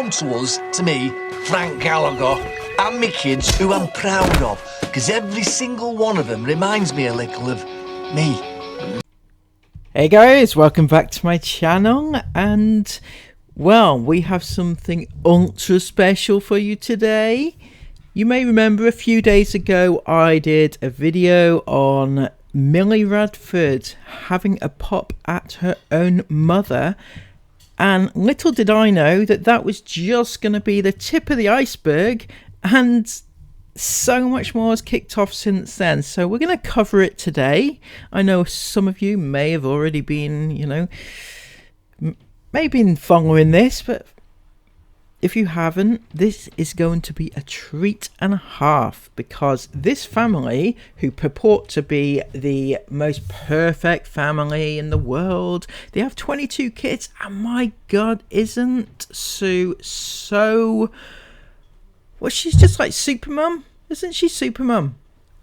home to us, to me, Frank Gallagher, and my kids, who I'm proud of, because every single one of them reminds me a little of me. Hey guys, welcome back to my channel, and well, we have something ultra special for you today. You may remember a few days ago I did a video on Millie Radford having a pop at her own mother, and little did I know that that was just going to be the tip of the iceberg, and so much more has kicked off since then. So we're going to cover it today. I know some of you may have already been, maybe been following this, but if you haven't, this is going to be a treat and a half, because this family, who purport to be the most perfect family in the world, they have 22 kids, and my god, isn't Sue so... Well, she's just like Supermum, isn't she? Supermum,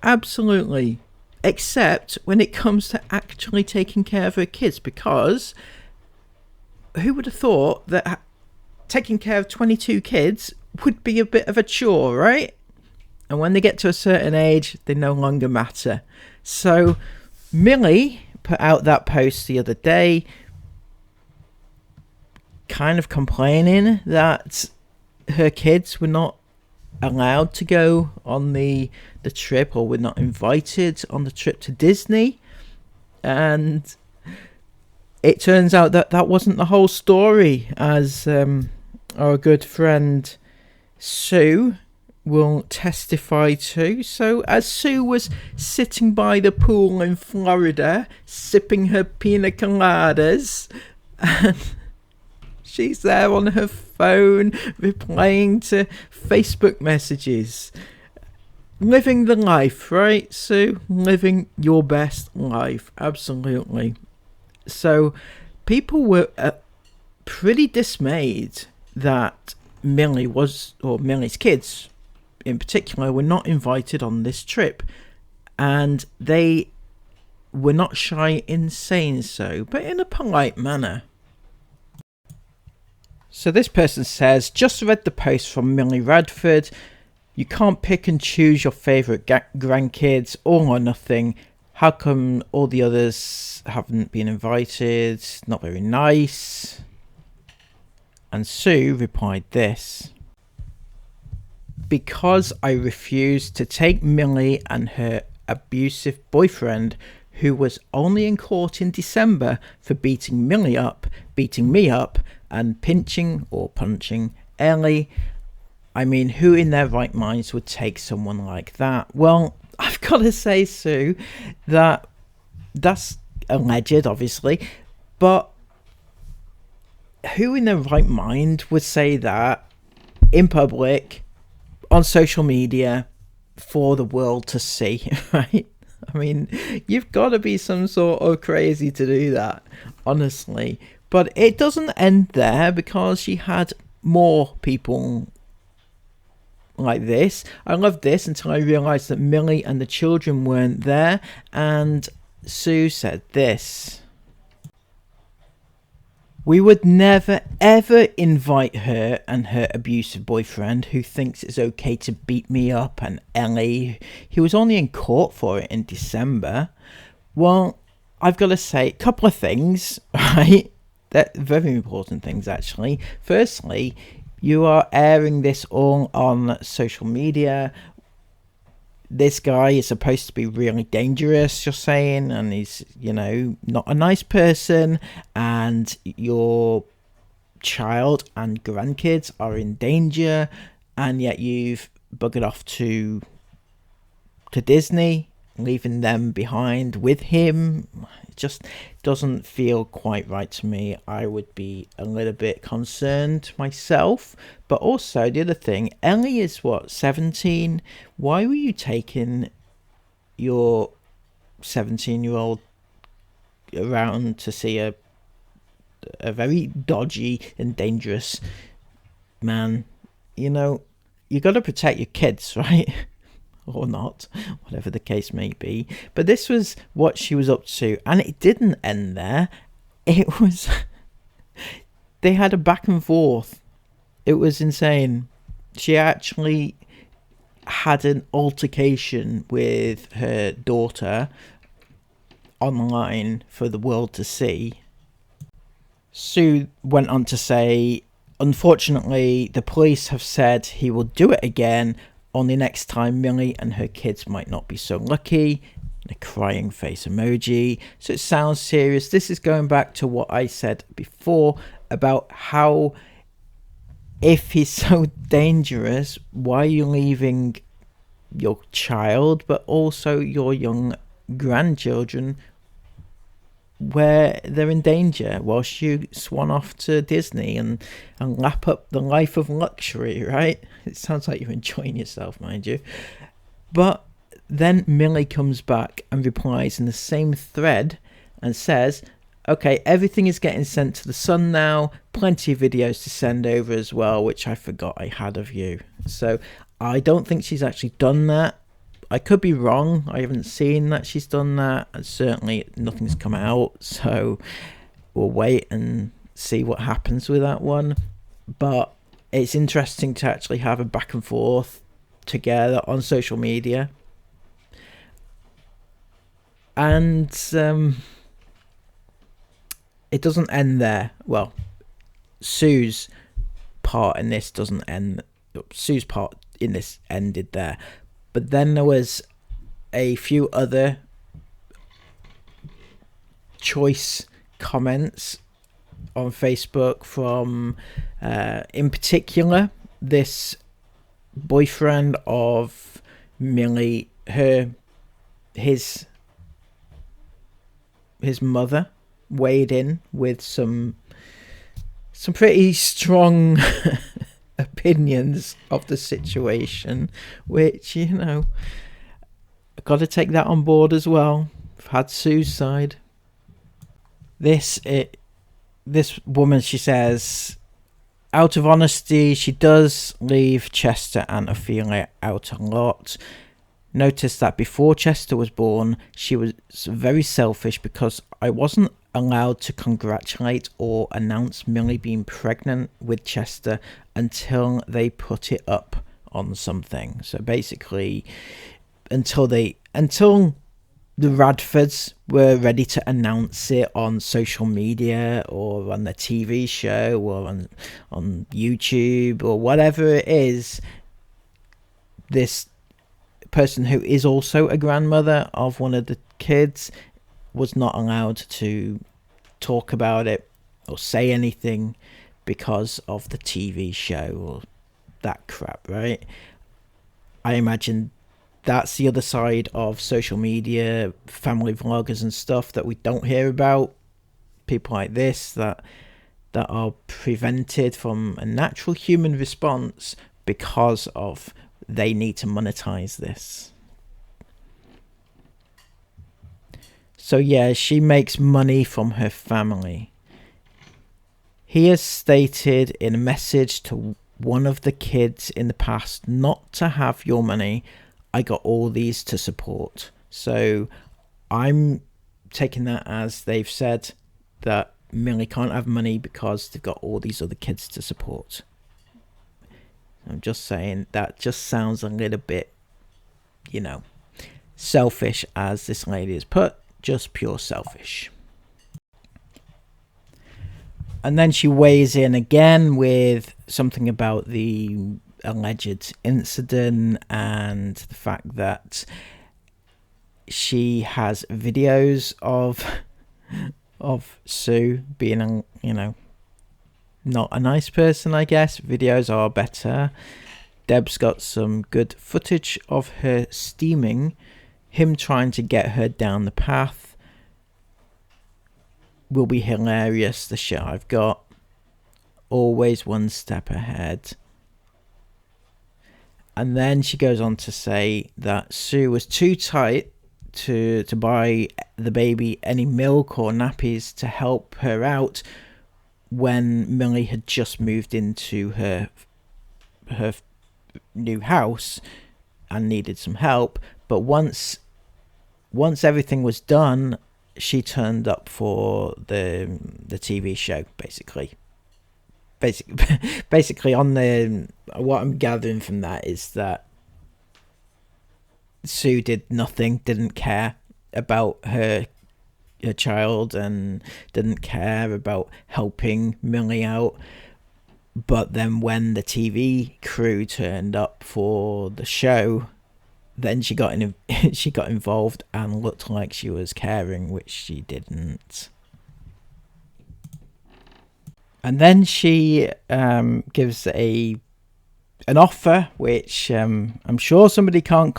absolutely. Except when it comes to actually taking care of her kids, because who would have thought that taking care of 22 kids would be a bit of a chore, right? And when they get to a certain age, they no longer matter. So Millie put out that post the other day, kind of complaining that her kids were not allowed to go on the trip, or were not invited on the trip to Disney. And it turns out that that wasn't the whole story, as our good friend Sue will testify to. So as Sue was sitting by the pool in Florida sipping her pina coladas, and she's there on her phone replying to Facebook messages, living the life, right, Sue? Living your best life, absolutely. So people were pretty dismayed that Millie was, or Millie's kids in particular, were not invited on this trip, and they were not shy in saying so, but in a polite manner. So this person says, just read the post from Millie Radford. You can't pick and choose your favourite grandkids, all or nothing. How come all the others haven't been invited? Not very nice. And Sue replied this: because I refused to take Millie and her abusive boyfriend, who was only in court in December for beating me up, and pinching or punching Ellie. I mean, who in their right minds would take someone like that? Well, I've got to say, Sue, that's alleged, obviously, but who in their right mind would say that in public, on social media, for the world to see, right? I mean, you've got to be some sort of crazy to do that, honestly. But it doesn't end there, because she had more people like this. I loved this until I realised that Millie and the children weren't there, and Sue said this: we would never ever invite her and her abusive boyfriend, who thinks it's okay to beat me up, and Ellie, who was only in court for it in December. Well, I've got to say a couple of things, right? That very important things, actually. Firstly, you are airing this all on social media. This guy is supposed to be really dangerous, you're saying, and he's, not a nice person, and your child and grandkids are in danger, and yet you've buggered off to Disney, leaving them behind with him. It just doesn't feel quite right to me. I would be a little bit concerned myself. But also, the other thing, Ellie is what, 17? Why were you taking your 17-year-old around to see a very dodgy and dangerous man? You got to protect your kids, right? Or not, whatever the case may be. But this was what she was up to, and it didn't end there. It was, they had a back and forth It was insane. She actually had an altercation with her daughter online for the world to see. Sue went on to say, unfortunately, the police have said he will do it again, only next time Millie and her kids might not be so lucky. A crying face emoji. So it sounds serious. This is going back to what I said before about how, if he's so dangerous, why are you leaving your child, but also your young grandchildren, where they're in danger, whilst you swan off to Disney and lap up the life of luxury, right? It sounds like you're enjoying yourself, mind you. But then Millie comes back and replies in the same thread and says, okay, everything is getting sent to the sun now. Plenty of videos to send over as well, which I forgot I had of you. So I don't think she's actually done that. I could be wrong. I haven't seen that she's done that. And certainly nothing's come out. So we'll wait and see what happens with that one. But it's interesting to actually have a back and forth together on social media. And it doesn't end there. Well, Sue's part in this doesn't end. Sue's part in this ended there. But then there was a few other choice comments on Facebook from, in particular, this boyfriend of Millie, his mother weighed in with some pretty strong opinions of the situation, which, you know, I've got to take that on board as well. I've had Sue's side. This woman, she says, out of honesty, she does leave Chester and Ophelia out a lot. Noticed that before Chester was born, she was very selfish because I wasn't allowed to congratulate or announce Millie being pregnant with Chester until they put it up on something. So basically, until the Radfords were ready to announce it on social media or on the TV show or on YouTube or whatever it is, this person who is also a grandmother of one of the kids was not allowed to talk about it or say anything because of the TV show or that crap, right? I imagine that's the other side of social media, family vloggers and stuff that we don't hear about. People like this that are prevented from a natural human response because of they need to monetize this. So yeah, she makes money from her family. He has stated in a message to one of the kids in the past not to have your money. I got all these to support. So I'm taking that as they've said that Millie can't have money because they've got all these other kids to support. I'm just saying that just sounds a little bit, you know, selfish, as this lady has put. Just pure selfish. And then she weighs in again with something about the alleged incident and the fact that she has videos of Sue being, you know, not a nice person, I guess. Videos are better. Deb's got some good footage of her steaming, him trying to get her down the path. Will be hilarious, the shit I've got. Always one step ahead. And then she goes on to say that Sue was too tight to buy the baby any milk or nappies to help her out when Millie had just moved into her new house and needed some help. But once everything was done, she turned up for the TV show, basically. basically on the what I'm gathering from that is that Sue did nothing, didn't care about her child, and didn't care about helping Millie out. But then when the TV crew turned up for the show, then she got involved and looked like she was caring, which she didn't. And then she gives an offer, which I'm sure somebody can't.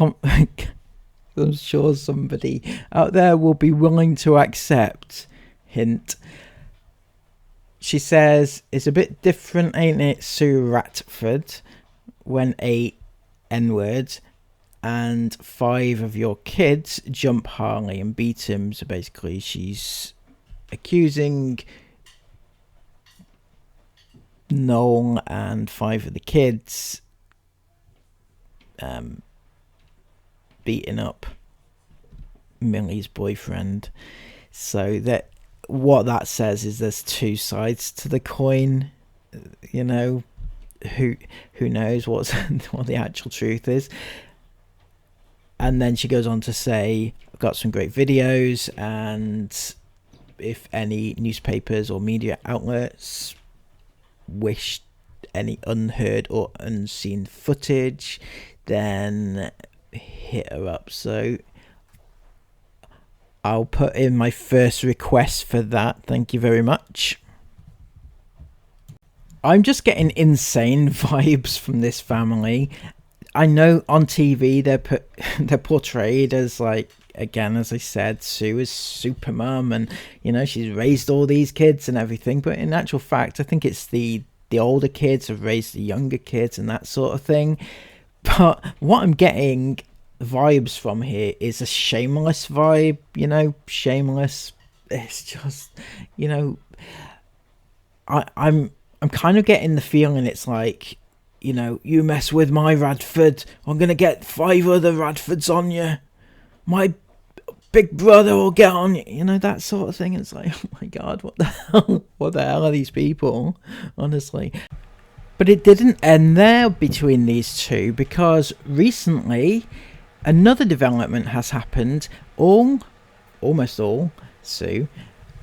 I'm sure somebody out there will be willing to accept. Hint. She says, "It's a bit different, ain't it, Sue Radford, when 8 N-words and 5 of your kids jump Harley and beat him." So basically she's accusing Noel and 5 of the kids beating up Millie's boyfriend. So that what that says is there's 2 sides to the coin. You know, who knows what the actual truth is. And then she goes on to say, "I've got some great videos, and if any newspapers or media outlets wish any unheard or unseen footage, then hit her up." So I'll put in my first request for that. Thank you very much. I'm just getting insane vibes from this family. I know on TV they're portrayed as, like, again, as I said, Sue is super mum, and you know, she's raised all these kids and everything. But in actual fact, I think it's the older kids have raised the younger kids and that sort of thing. But what I'm getting vibes from here is a Shameless vibe. You know, Shameless. It's just, you know, I'm kind of getting the feeling it's like, you know, you mess with my Radford, I'm gonna get 5 other Radfords on you. My big brother will get on you. You know, that sort of thing. It's like, oh my god, what the hell? What the hell are these people? Honestly. But it didn't end there between these two, because recently another development has happened. Almost all, Sue,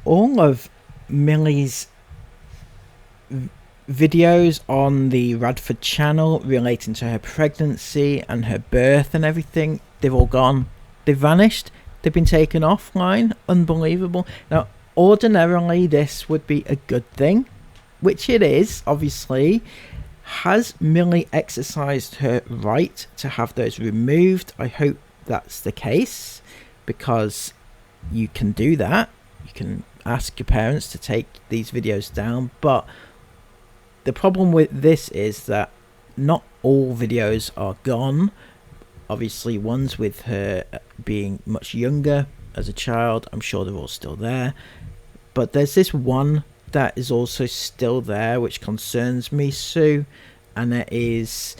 all of Millie's videos on the Radford channel relating to her pregnancy and her birth and everything, they've all gone. They've vanished. They've been taken offline. Unbelievable. Now, ordinarily this would be a good thing, which it is, obviously. Has Millie exercised her right to have those removed? I hope that's the case, because you can do that. You can ask your parents to take these videos down, but the problem with this is that not all videos are gone. Obviously, ones with her being much younger as a child, I'm sure they're all still there. But there's this one that is also still there, which concerns me, Sue, and it is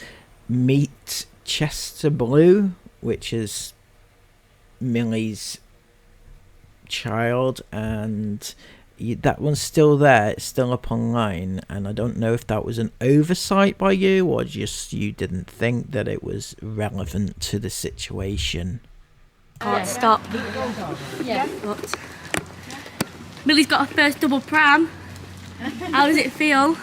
Meet Chester Blue, which is Millie's child, and that one's still there. It's still up online, and I don't know if that was an oversight by you or just you didn't think that it was relevant to the situation. Can't stop. Yeah. What? Millie's got her first double pram. How does it feel?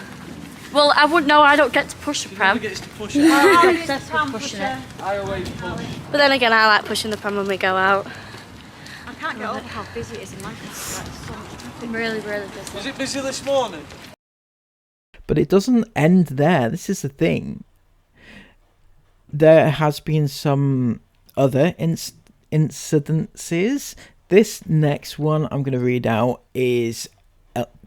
Well, I wouldn't know. I don't get to push the pram. Gets to push it. I'm obsessed with pushing it. I always push. But then again, I like pushing the pram when we go out. I can't get over how busy it is in Manchester. Like, so much traffic. Really, really busy. Was it busy this morning? But it doesn't end there. This is the thing. There has been some other incidences. This next one I'm going to read out is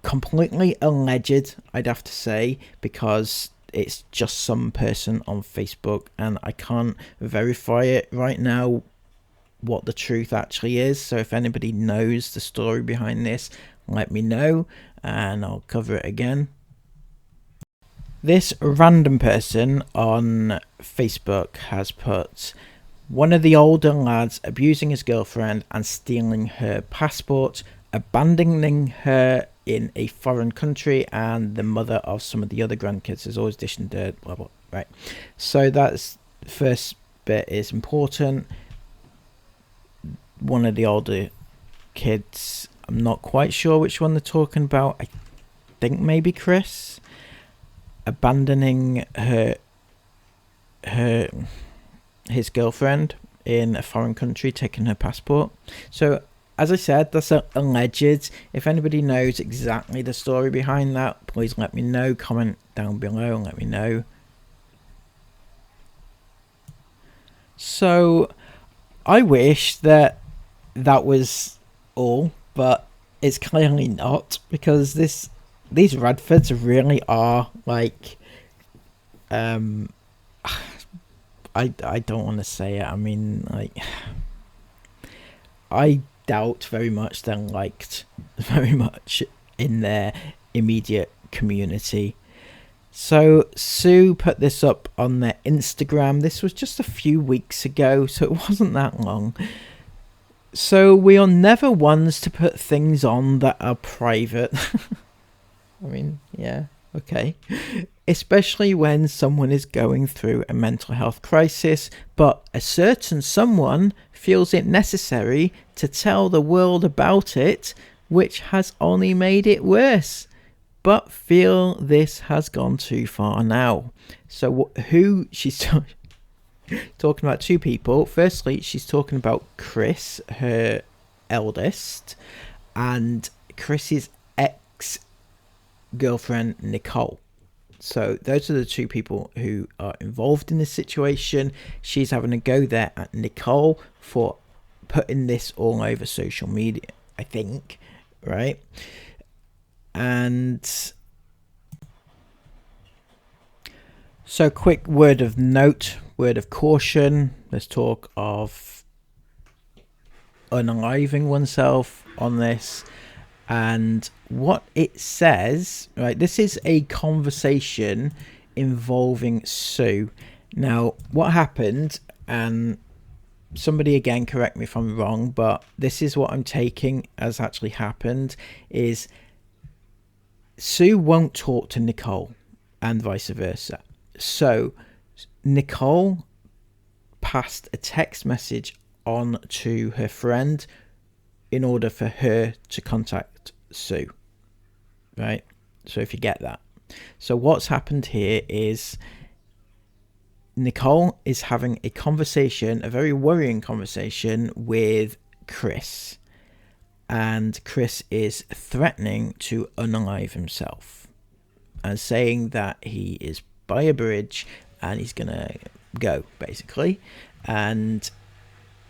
completely alleged, I'd have to say, because it's just some person on Facebook and I can't verify it right now what the truth actually is. So if anybody knows the story behind this, let me know and I'll cover it again. This random person on Facebook has put, one of the older lads abusing his girlfriend and stealing her passport, abandoning her in a foreign country, and the mother of some of the other grandkids is always dishing dirt, blah blah. Right, so that's first bit is important. One of the older kids, I'm not quite sure which one they're talking about. I think maybe Chris, abandoning his girlfriend in a foreign country, taking her passport. So as I said, that's alleged. If anybody knows exactly the story behind that, please let me know. Comment down below and let me know. So I wish that was all, but it's clearly not, because these Radfords really are like I don't want to say it. I mean, like, I doubt very much they're liked very much in their immediate community. So Sue put this up on their Instagram. This was just a few weeks ago, so it wasn't that long. So we are never ones to put things on that are private. I mean, yeah, okay. Especially when someone is going through a mental health crisis, but a certain someone feels it necessary to tell the world about it, which has only made it worse. But feel this has gone too far now. So who she's talking about? Two people. Firstly, she's talking about Chris, her eldest, and Chris's ex-girlfriend Nicole. So those are the two people who are involved in this situation. She's having a go there at Nicole for putting this all over social media, I think, right? And so, quick word of note, word of caution. There's talk of unaliving oneself on this. And what it says, right, this is a conversation involving Sue. Now, what happened, and somebody again correct me if I'm wrong, but this is what I'm taking as actually happened, is Sue won't talk to Nicole and vice versa. So Nicole passed a text message on to her friend in order for her to contact Sue, right? So if you get that. So what's happened here is Nicole is having a conversation, a very worrying conversation with Chris. And Chris is threatening to unalive himself and saying that he is by a bridge and he's going to go, basically. And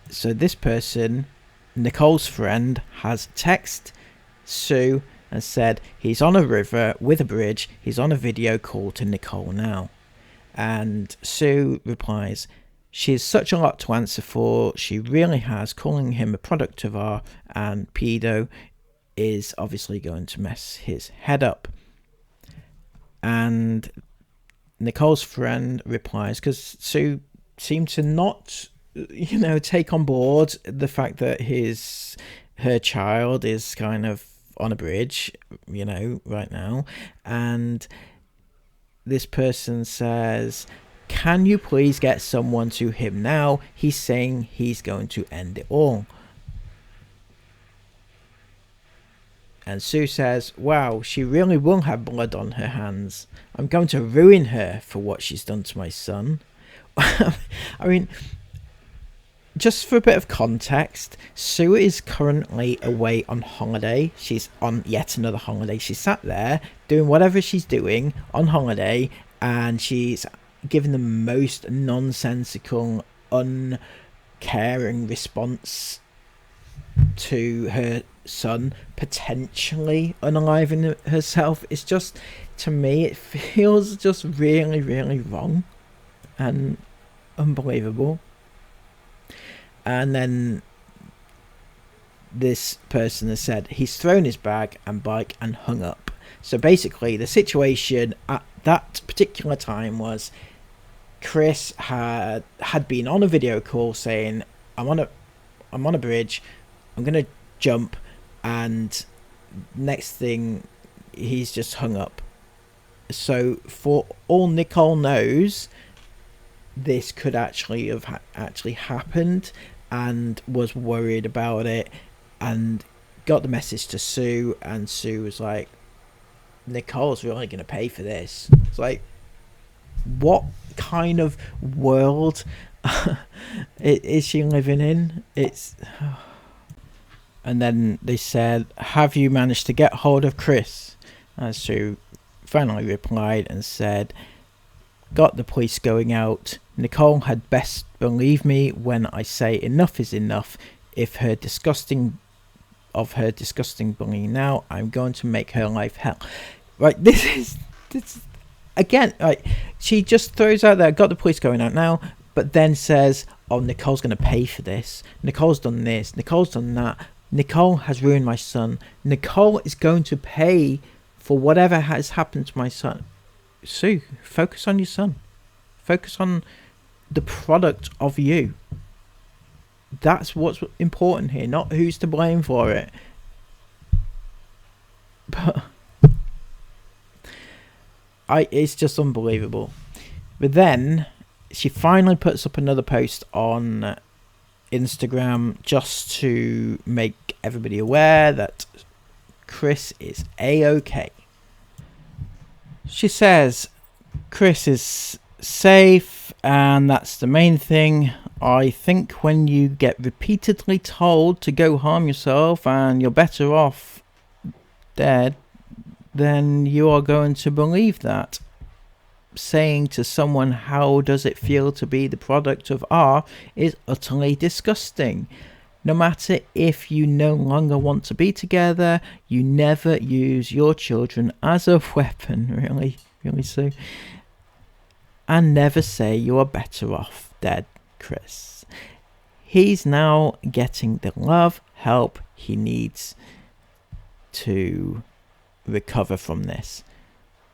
so this person, Nicole's friend, has texted Sue and said he's on a river with a bridge. He's on a video call to Nicole now. And Sue replies, she has such a lot to answer for. She really has. Calling him a product of art and pedo is obviously going to mess his head up. And Nicole's friend replies, because Sue seemed to not, take on board the fact that her child is kind of on a bridge, right now. And this person says, can you please get someone to him now? He's saying he's going to end it all. And Sue says, wow, she really will have blood on her hands. I'm going to ruin her for what she's done to my son. I mean, just for a bit of context, Sue is currently away on holiday. She's on yet another holiday. She sat there doing whatever she's doing on holiday, and she's given the most nonsensical, uncaring response to her son potentially unaliving herself. It's just, to me, it feels just really, really wrong and unbelievable. And then this person has said he's thrown his bag and bike and hung up. So basically the situation at that particular time was Chris had been on a video call saying, I'm on a bridge, I'm gonna jump, and next thing he's just hung up. So for all Nicole knows, this could actually have actually happened, and was worried about it, and got the message to Sue, and Sue was like, Nicole's really going to pay for this. It's like, what kind of world is she living in? It's... And then they said, have you managed to get hold of Chris? And Sue finally replied and said, got the police going out. Nicole had best believe me when I say enough is enough. If her disgusting bullying now, I'm going to make her life hell. Right, this again, like, she just throws out there, got the police going out now, but then says, oh, Nicole's going to pay for this. Nicole's done this. Nicole's done that. Nicole has ruined my son. Nicole is going to pay for whatever has happened to my son. Sue, focus on your son. Focus on the product of you. That's what's important here, not who's to blame for it. But it's just unbelievable. But then she finally puts up another post on Instagram just to make everybody aware that Chris is A-OK. She says Chris is safe, and that's the main thing. I think when you get repeatedly told to go harm yourself and you're better off dead, then you are going to believe that. Saying to someone, how does it feel to be the product of R, is utterly disgusting. No matter if you no longer want to be together, you never use your children as a weapon. Really, Sue? And never say you are better off dead, Chris. He's now getting the love, help he needs to recover from this.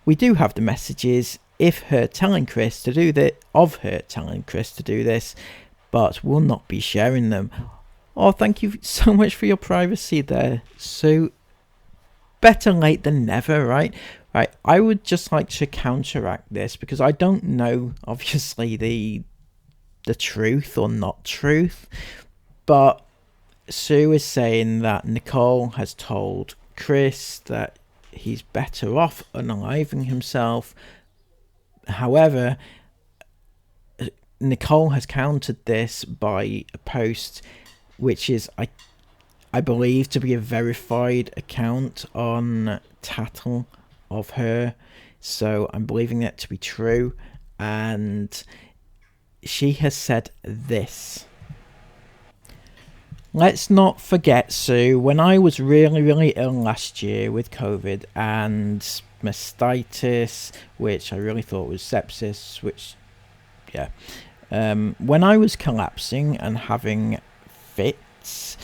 We do have the messages of her telling Chris to do this, but we'll not be sharing them. Oh, thank you so much for your privacy there, Sue. Better late than never, right? Right, I would just like to counteract this, because I don't know, obviously, the truth or not truth, but Sue is saying that Nicole has told Chris that he's better off unaliving himself. However, Nicole has countered this by a post which is, I believe, to be a verified account on Tattle of her, so I'm believing that to be true. And she has said this: let's not forget, Sue, when I was really ill last year with COVID and mastitis, which I really thought was sepsis, which, yeah, when I was collapsing and having fits,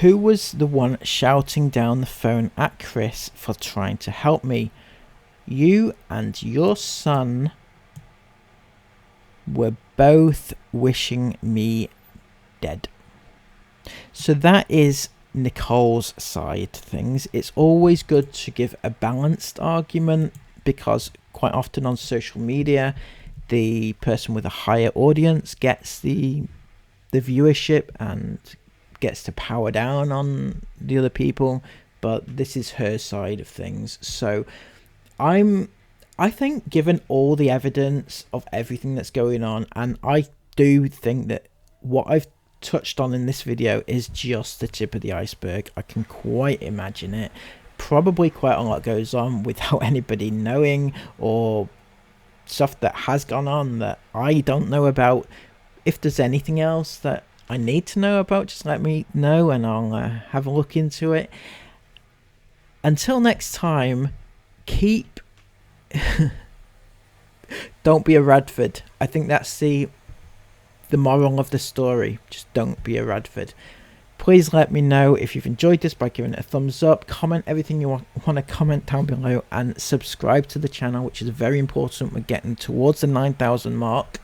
who was the one shouting down the phone at Chris for trying to help me? You and your son were both wishing me dead. So that is Nicole's side to things. It's always good to give a balanced argument, because quite often on social media, the person with a higher audience gets the viewership and gets to power down on the other people, but this is her side of things. So I think, given all the evidence of everything that's going on, and I do think that what I've touched on in this video is just the tip of the iceberg. I can quite imagine it. Probably quite a lot goes on without anybody knowing, or stuff that has gone on that I don't know about. If there's anything else that I need to know about, just let me know and I'll have a look into it. Until next time, keep don't be a Radford. I think that's the moral of the story. Just don't be a Radford. Please let me know if you've enjoyed this by giving it a thumbs up, comment everything you want to comment down below, and subscribe to the channel, which is very important. We're getting towards the 9,000 mark.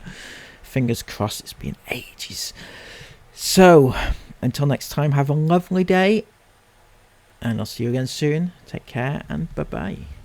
Fingers crossed. It's been ages. So until next time, have a lovely day, and I'll see you again soon. Take care and bye bye.